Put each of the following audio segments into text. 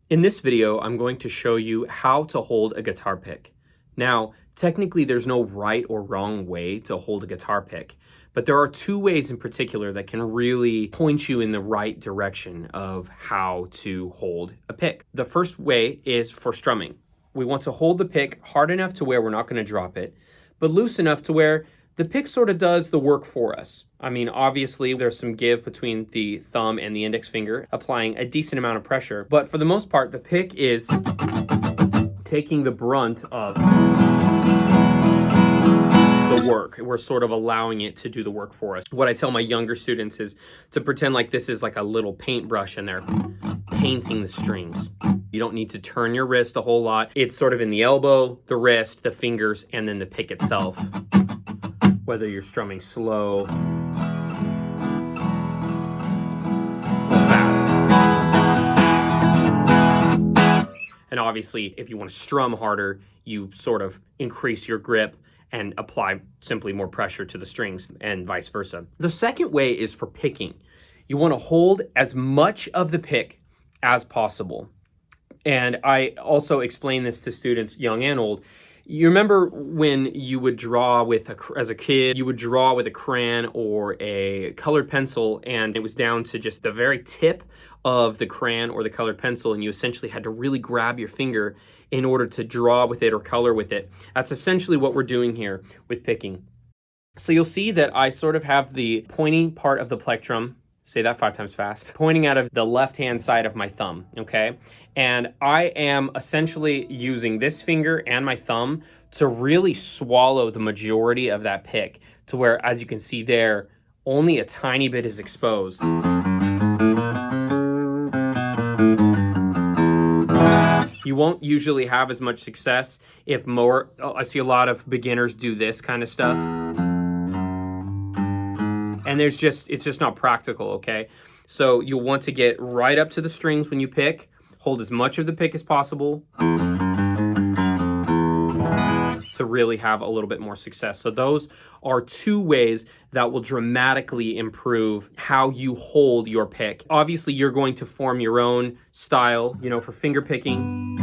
In this video, I'm going to show you how to hold a guitar pick. Now, technically there's no right or wrong way to hold a guitar pick, but there are two ways in particular that can really point you in the right direction of how to hold a pick. The first way is for strumming. We want to hold the pick hard enough to where we're not going to drop it, but loose enough to where the pick sort of does the work for us. I mean, obviously there's some give between the thumb and the index finger, applying a decent amount of pressure, but for the most part, the pick is taking the brunt of the work. We're sort of allowing it to do the work for us. What I tell my younger students is to pretend like this is like a little paintbrush and they're painting the strings. You don't need to turn your wrist a whole lot. It's sort of in the elbow, the wrist, the fingers, and then the pick itself. Whether you're strumming slow or fast. And obviously, if you want to strum harder, you sort of increase your grip and apply simply more pressure to the strings and vice versa. The second way is for picking. You want to hold as much of the pick as possible. And I also explain this to students, young and old. You remember when you would draw with, as a kid, you would draw with a crayon or a colored pencil, and it was down to just the very tip of the crayon or the colored pencil, and you essentially had to really grab your finger in order to draw with it or color with it. That's essentially what we're doing here with picking. So you'll see that I sort of have the pointing part of the plectrum, say that 5 times fast, pointing out of the left-hand side of my thumb, okay? And I am essentially using this finger and my thumb to really swallow the majority of that pick to where, as you can see there, only a tiny bit is exposed. You won't usually have as much success if more, I see a lot of beginners do this kind of stuff. And it's just not practical, okay? So you'll want to get right up to the strings when you pick, hold as much of the pick as possible to really have a little bit more success. So those are two ways that will dramatically improve how you hold your pick. Obviously, you're going to form your own style, for finger picking.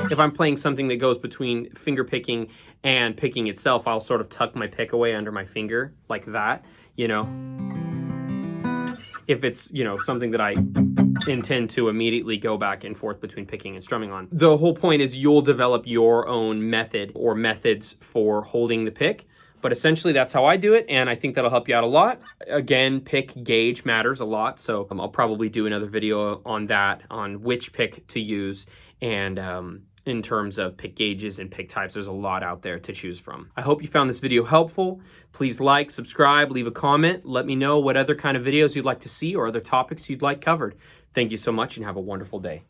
If I'm playing something that goes between finger picking and picking itself, I'll sort of tuck my pick away under my finger like that, If it's, something that I intend to immediately go back and forth between picking and strumming on. The whole point is you'll develop your own method or methods for holding the pick. But essentially, that's how I do it, and I think that'll help you out a lot. Again, pick gauge matters a lot, so I'll probably do another video on that, on which pick to use, and in terms of pick gauges and pick types, there's a lot out there to choose from. I hope you found this video helpful. Please like, subscribe, leave a comment. Let me know what other kind of videos you'd like to see or other topics you'd like covered. Thank you so much and have a wonderful day.